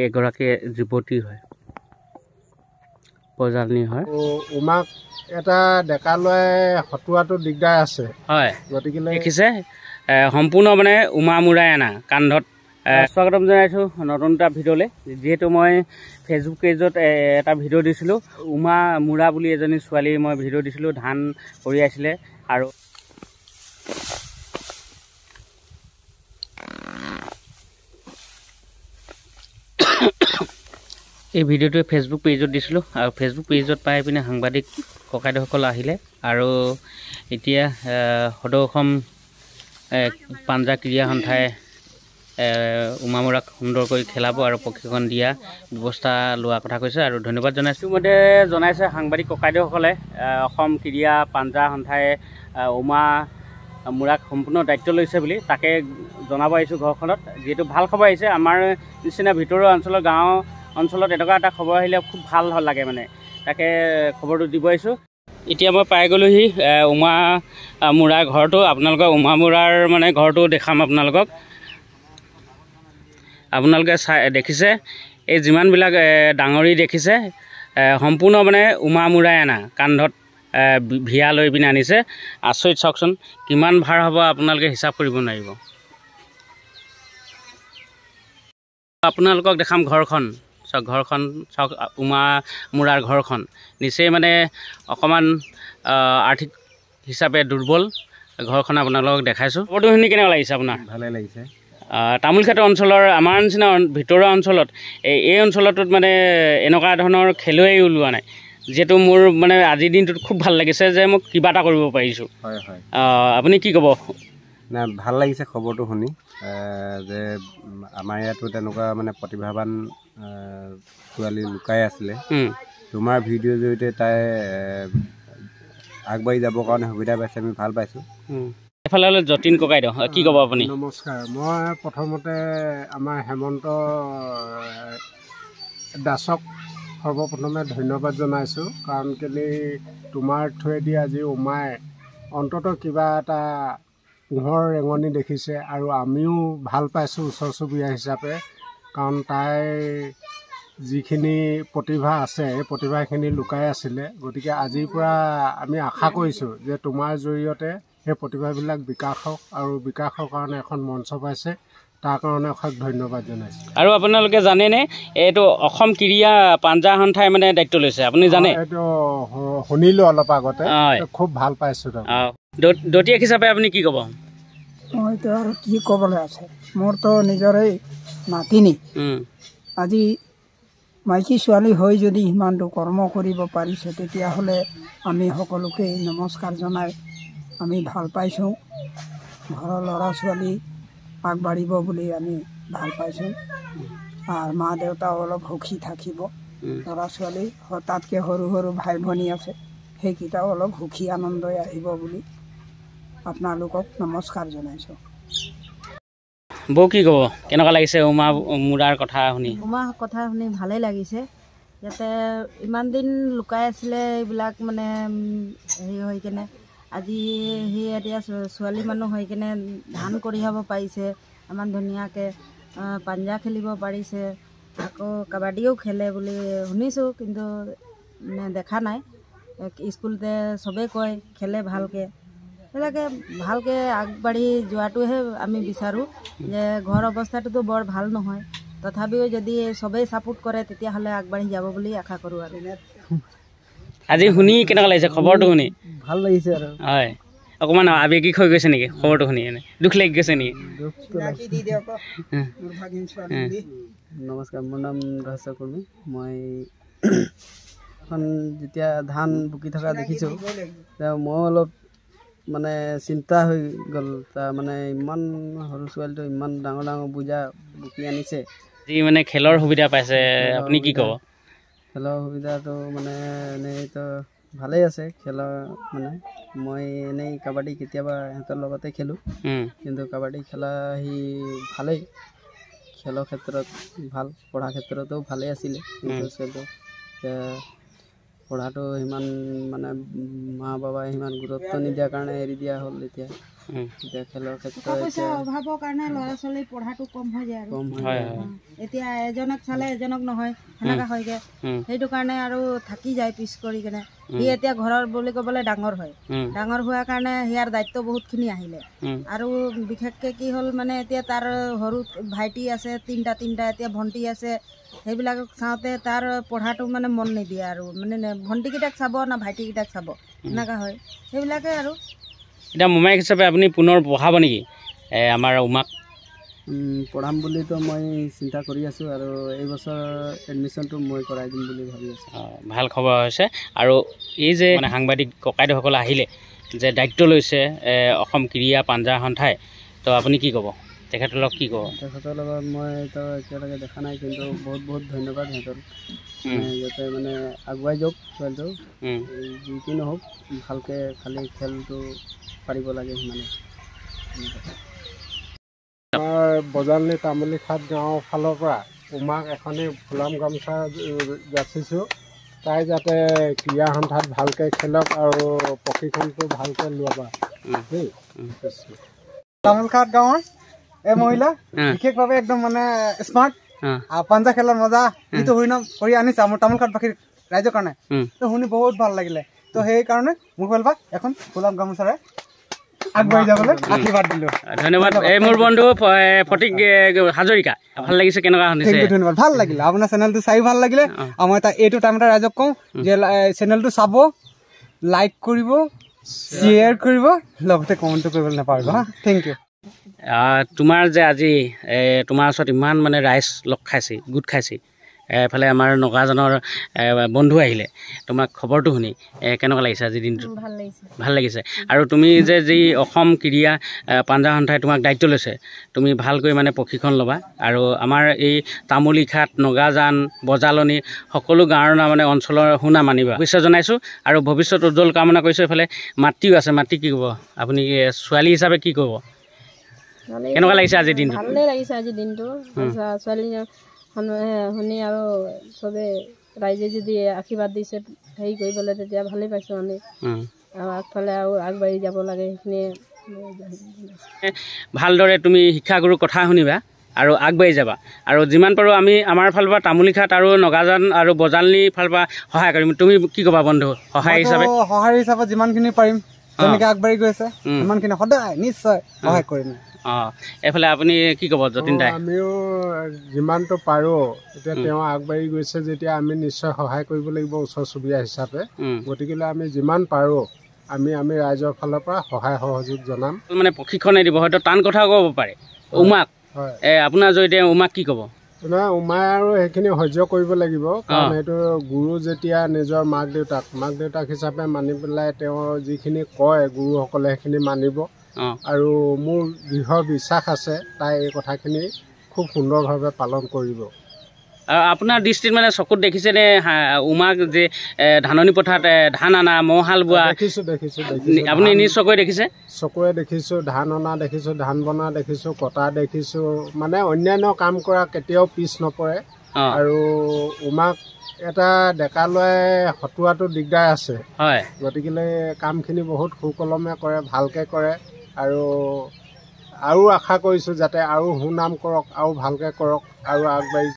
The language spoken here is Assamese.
এগৰাকী যুৱতী হয়, প্ৰজালনী হয়। উমাক এটা ডেকা লৈ হতোৱাটো দিগদাৰ আছে, হয়। গতিকে দেখিছে সম্পূৰ্ণ মানে উমা মূৰাই আনা কান্ধত। স্বাগতম জনাইছোঁ নতুন এটা ভিডিঅ'লৈ। যিহেতু মই ফেচবুক পেজত এটা ভিডিঅ' দিছিলোঁ, উমা মূৰা বুলি এজনী ছোৱালীৰ মই ভিডিঅ' দিছিলোঁ, ধান কঢ়িয়াইছিলে। আৰু এই ভিডিঅ'টো ফেচবুক পেজত দিছিলোঁ, আৰু ফেচবুক পেজত পাই পিনে সাংবাদিক ককাইদেউসকল আহিলে। আৰু এতিয়া সদৌ অসম পাঞ্জা ক্ৰীড়া সন্থাই উমামূৰাক সুন্দৰকৈ খেলাব আৰু প্ৰশিক্ষণ দিয়া ব্যৱস্থা লোৱাৰ কথা কৈছে, আৰু ধন্যবাদ জনাইছোঁ। ইতিমধ্যে জনাইছে সাংবাদিক ককাইদেউসকলে অসম ক্ৰীড়া পাঞ্জা সন্থাই উমামূৰাক সম্পূৰ্ণ দায়িত্ব লৈছে বুলি। তাকে জনাব আহিছোঁ ঘৰখনত, যিহেতু ভাল খবৰ আহিছে। আমাৰ নিচিনা ভিতৰুৱা অঞ্চলৰ গাঁও অঞ্চলত এনেকুৱা এটা খবৰ আহিলে খুব ভাল লাগে মানে, তাকে খবৰটো দিব আহিছোঁ। এতিয়া মই পাই গ'লোহি উমামূৰাৰ ঘৰটো। আপোনালোকক উমামূৰাৰ মানে ঘৰটো দেখাম আপোনালোকক। আপোনালোকে দেখিছে এই যিমানবিলাক ডাঙৰি দেখিছে, সম্পূৰ্ণ মানে উমামূৰাই আনা কান্ধত ভিয়া লৈ পিনে আনিছে। আচৰিত চাওকচোন, কিমান ভাৰ হ'ব আপোনালোকে হিচাপ কৰিব নোৱাৰিব। আপোনালোকক দেখাম ঘৰখন চাওক, ঘৰখন চাওক, উমামূৰাৰ ঘৰখন নিচেই মানে অকণমান আৰ্থিক হিচাপে দুৰ্বল ঘৰখন আপোনালোকক দেখাইছোঁ। ফটো শুনি কেনেকুৱা লাগিছে আপোনাৰ? ভালে লাগিছে। তামোলক্ষেত্ৰ অঞ্চলৰ আমাৰ নিচিনা ভিতৰুৱা অঞ্চলত এই অঞ্চলটোত মানে এনেকুৱা ধৰণৰ খেলুৱৈ ওলোৱা নাই। যিহেতু মোৰ মানে আজিৰ দিনটোত খুব ভাল লাগিছে যে মোক কিবা এটা কৰিব পাৰিছোঁ। হয় হয়, আপুনি কি ক'ব? নাই, ভাল লাগিছে খবৰটো শুনি যে আমাৰ ইয়াতো তেনেকুৱা মানে প্ৰতিভাৱান ছোৱালী লুকাই আছিলে। তোমাৰ ভিডিঅ'ৰ জৰিয়তে তাই আগবাঢ়ি যাবৰ কাৰণে সুবিধা পাইছে, আমি ভাল পাইছোঁ। এফালে হ'লে যতীন ককাইদেউ, কি ক'ব আপুনি? নমস্কাৰ। মই প্ৰথমতে আমাৰ হেমন্ত দাসক সৰ্বপ্ৰথমে ধন্যবাদ জনাইছোঁ, কাৰণ কেলৈ তোমাৰ থ্ৰুৱেদি আজি উমাই অন্ততঃ কিবা এটা পোহৰ ৰেঙনি দেখিছে, আৰু আমিও ভাল পাইছোঁ ওচৰ চুবুৰীয়া হিচাপে। কাৰণ তাইৰ যিখিনি প্ৰতিভা আছে, এই প্ৰতিভাখিনি লুকাই আছিলে। গতিকে আজিৰ পৰা আমি আশা কৰিছোঁ যে তোমাৰ জৰিয়তে সেই প্ৰতিভাবিলাক বিকাশ হওক, আৰু বিকাশৰ কাৰণে এখন মঞ্চ পাইছে, তাৰ কাৰণে অশেষ ধন্যবাদ জনাইছোঁ। আৰু আপোনালোকে জানেনে এইটো অসম ক্ৰীড়া পাঞ্জা সন্থাই মানে দায়িত্ব লৈছে, আপুনি জানে? এইটো শুনিলোঁ অলপ আগতে, খুব ভাল পাইছোঁ। দতীয়ক হিচাপে আপুনি কি ক'ব? মইতো আৰু কি ক'বলৈ আছে, মোৰতো নিজৰে নাতিনী। আজি মাইকী ছোৱালী হৈ যদি সিমানটো কৰ্ম কৰিব পাৰিছে, তেতিয়াহ'লে আমি সকলোকে নমস্কাৰ জনাই আমি ভাল পাইছোঁ। ঘৰৰ ল'ৰা ছোৱালী আগবাঢ়িব বুলি আমি ভাল পাইছোঁ, আৰু মা দেউতাও অলপ সুখী থাকিব। ল'ৰা ছোৱালী তাতকৈ সৰু সৰু ভাই ভনী আছে, সেইকেইটাও অলপ সুখী আনন্দই আহিব বুলি আপোনালোকক নমস্কাৰ জনাইছোঁ। বৌ কি ক'ব, কেনেকুৱা লাগিছে উমামূৰাৰ কথা শুনি? উমাৰ কথা শুনি ভালেই লাগিছে। ইয়াতে ইমান দিন লুকাই আছিলে এইবিলাক মানে হেৰি হৈ কেনে, আজি সি এতিয়া ছোৱালী মানুহ হৈ কেনে ধান কঢ়িয়াব পাৰিছে, ইমান ধুনীয়াকৈ পাঞ্জা খেলিব পাৰিছে, আকৌ কাবাডীও খেলে বুলি শুনিছোঁ, কিন্তু মানে দেখা নাই। স্কুলতে চবেই কয় খেলে ভালকৈ। সেইবিলাকে ভালকৈ আগবাঢ়ি যোৱাটোহে আমি বিচাৰোঁ। যে ঘৰ অৱস্থাটোতো বৰ ভাল নহয়, তথাপিও যদি চবেই ছাপোৰ্ট কৰে তেতিয়াহ'লে আগবাঢ়ি যাব বুলি আশা কৰোঁ। আৰু আজি শুনি কেনেকুৱা লাগিছে খবৰটো শুনি? ভাল লাগিছে আৰু হয়, অকণমান আৱেগিক হৈ গৈছে নেকি খবৰটো শুনি? দুখ লাগি গৈছে নেকি? নমস্কাৰ, মোৰ নাম ৰহস্য কৰ্মী। মই এখন যেতিয়া ধান বুকি থকা দেখিছোঁ, মই অলপ মানে চিন্তা হৈ গ'ল। তাৰ মানে ইমান সৰু ছোৱালীটো ইমান ডাঙৰ ডাঙৰ বোজা বুকি আনিছে। যি মানে খেলৰ সুবিধা পাইছে, আপুনি কি ক'ব? খেলৰ সুবিধাটো মানে এনেইতো ভালেই আছে। খেলৰ মানে মই এনেই কাবাডী কেতিয়াবা সিহঁতৰ লগতে খেলোঁ, কিন্তু কাবাডী খেলা সি ভালেই, খেলৰ ক্ষেত্ৰত ভাল, পঢ়াৰ ক্ষেত্ৰতো ভালেই আছিলে। কিন্তু এতিয়া পঢ়াটো সিমান মানে মা বাবাই সিমান গুৰুত্ব নিদিয়াৰ কাৰণে এৰি দিয়া হ'ল। এতিয়া এতিয়া খেলৰ ক্ষেত্ৰত পইচা অভাৱৰ কাৰণে ল'ৰা ছোৱালী পঢ়াটো কম হৈ যায় আৰু এতিয়া এজনক চালে এজনক নহয় সেনেকা হয়গে সেইটো কাৰণে আৰু থাকি যায় পিছ কৰি কেনে সি এতিয়া ঘৰৰ বুলি ক'বলৈ ডাঙৰ হয় ডাঙৰ হোৱাৰ কাৰণে সেয়াৰ দায়িত্ব বহুতখিনি আহিলে আৰু বিশেষকৈ কি হ'ল মানে এতিয়া তাৰ সৰু ভাইটি আছে তিনিটা এতিয়া ভণ্টি আছে সেইবিলাকক চাওঁতে তাৰ পঢ়াটো মানে মন নিদিয়ে আৰু মানে ভণ্টিকেইটাক চাব না ভাইটিকেইটাক চাব এনেকুৱা হয় সেইবিলাকে আৰু এতিয়া মোমাইক হিচাপে আপুনি পুনৰ পঢ়াব নেকি আমাৰ উমাক পঢ়াম বুলিতো মই চিন্তা কৰি আছোঁ আৰু এইবছৰ এডমিশ্যনটো মই কৰাই দিম বুলি ভাবি আছোঁ ভাল খবৰ হৈছে আৰু এই যে মানে সাংবাদিক ককাইদেউসকল আহিলে যে দায়িত্ব লৈছে অসম ক্ৰীড়া পাঞ্জা সন্থাই তো আপুনি কি ক'ব তেখেতলোকক কি ক'ব তেখেতৰ লগত মইতো এতিয়ালৈকে দেখা নাই কিন্তু বহুত বহুত ধন্যবাদ সিহঁতৰ যাতে মানে আগুৱাই যাওক ছোৱালীটো যি কি নহওক ভালকৈ খালি খেলটো পাৰিব লাগে সিমানে আমাৰ বজাৰনী তামুলীখাট গাঁৱৰ ফালৰ পৰা উমাক এখনি ফুলাম গামোচা যাচিছোঁ তাই যাতে ক্ৰীড়া সন্থাত ভালকৈ খেলক আৰু প্ৰশিক্ষণটো ভালকৈ লোৱা দেই তামোলখাট গাঁৱৰ এই মহিলা বিশেষভাৱে একদম মানে স্মাৰ্ট পাঞ্জা খেলৰ মজা যিটো শুনি কৰি আনিছে আমাৰ তামোলখাটবাসীৰ ৰাইজৰ কাৰণে তো শুনি বহুত ভাল লাগিলে তো সেইকাৰণে মোক ফালৰ পৰা এখন ফুলাম গামোচাৰে আগবাঢ়ি যাবলৈ আশীৰ্বাদ দিলোঁ ধন্যবাদ এই মোৰ বন্ধু ফটিক হাজৰিকা ভাল লাগিছে কেনেকুৱা শুনিছে ধন্যবাদ ভাল লাগিলে আপোনাৰ চেনেলটো চাই ভাল লাগিলে আৰু মই এইটো টাইমতে ৰাইজক কওঁ যে চেনেলটো চাব লাইক কৰিব শ্বেয়াৰ কৰিব লগতে কমেণ্টো কৰিবলৈ নাপাহৰিব হা থেংক ইউ তোমাৰ যে আজি তোমাৰ ওচৰত ইমান মানে ৰাইজ লগ খাইছে গোট খাইছে এফালে আমাৰ নগাজনৰ বন্ধু আহিলে তোমাক খবৰটো শুনি কেনেকুৱা লাগিছে আজি দিনটো ভাল লাগিছে আৰু তুমি যে যি অসম ক্ৰীড়া পাঞ্জা সন্থাই তোমাক দায়িত্ব লৈছে তুমি ভালকৈ মানে প্ৰশিক্ষণ ল'বা আৰু আমাৰ এই তামুলীখাট নগাজান বজালনী সকলো গাঁৱৰ মানে অঞ্চলৰ সুনাম আনিবা শুভেচ্ছা জনাইছোঁ আৰু ভৱিষ্যত উজ্জ্বল কামনা কৰিছোঁ এইফালে মাতৃও আছে মাতৃ কি ক'ব আপুনি ছোৱালী হিচাপে কি ক'ব কেনেকুৱা লাগিছে আজিৰ দিনটো ভালেই লাগিছে আজিৰ দিনটো ছোৱালী শুনি আৰু চবে ৰাইজে যদি আশীৰ্বাদ দিছে হেৰি কৰিবলৈ তেতিয়া ভালেই পাইছোঁ আমি আৰু আগফালে আৰু আগবাঢ়ি যাব লাগে সেইখিনিয়ে ভালদৰে তুমি শিক্ষাগুৰুৰ কথা শুনিবা আৰু আগবাঢ়ি যাবা আৰু যিমান পাৰোঁ আমি আমাৰ ফালৰ পৰা তামুলীখাট আৰু নগাজান আৰু বজালনীৰ ফালৰ পৰা সহায় কৰিম তুমি কি ক'বা বন্ধু সহায় হিচাপে যিমানখিনি পাৰিম যেনেকৈ আগবাঢ়ি গৈছে সিমানখিনি সদায় নিশ্চয় সহায় কৰিম এইফালে আপুনি কি ক'ব যতীন দাই আমিও যিমানটো পাৰোঁ এতিয়া তেওঁ আগবাঢ়ি গৈছে যেতিয়া আমি নিশ্চয় সহায় কৰিব লাগিব ওচৰ চুবুৰীয়া হিচাপে গতিকেলৈ আমি যিমান পাৰোঁ আমি ৰাইজৰ ফালৰ পৰা সহায় সহযোগ জনাম মানে প্ৰশিক্ষণে দিব হয়তো টান কথাও ক'ব পাৰে উমাক আপোনাৰ জৰিয়তে উমাক কি ক'ব নহয় উমাই আৰু সেইখিনি সহ্য কৰিব লাগিব কাৰণ সেইটো গুৰু যেতিয়া নিজৰ মাক দেউতাক হিচাপে মানি পেলাই তেওঁ যিখিনি কয় গুৰুসকলে সেইখিনি মানিব আৰু মোৰ দৃঢ় বিশ্বাস আছে তাই এই কথাখিনি খুব সুন্দৰভাৱে পালন কৰিব আপোনাৰ দৃষ্টিত মানে চকুত দেখিছেনে উমাক যে ধাননি পথাৰত ধান অনা মহাল বোৱা দেখিছোঁ আপুনি নিজ চকুৰে দেখিছে চকুৰে দেখিছোঁ ধান অনা দেখিছোঁ ধান বনা দেখিছোঁ কটা দেখিছোঁ মানে অন্যান্য কাম কৰা কেতিয়াও পিছ নপৰে আৰু উমাক এটা ডেকা ল'ৰাই হতোৱাটো দিগদাৰ আছে হয় গতিকেলৈ কামখিনি বহুত সুকলমে কৰে ভালকৈ কৰে আৰু আশা কৰিছোঁ যাতে আৰু সুনাম কৰক আৰু ভালকৈ কৰক আৰু আগবাঢ়ি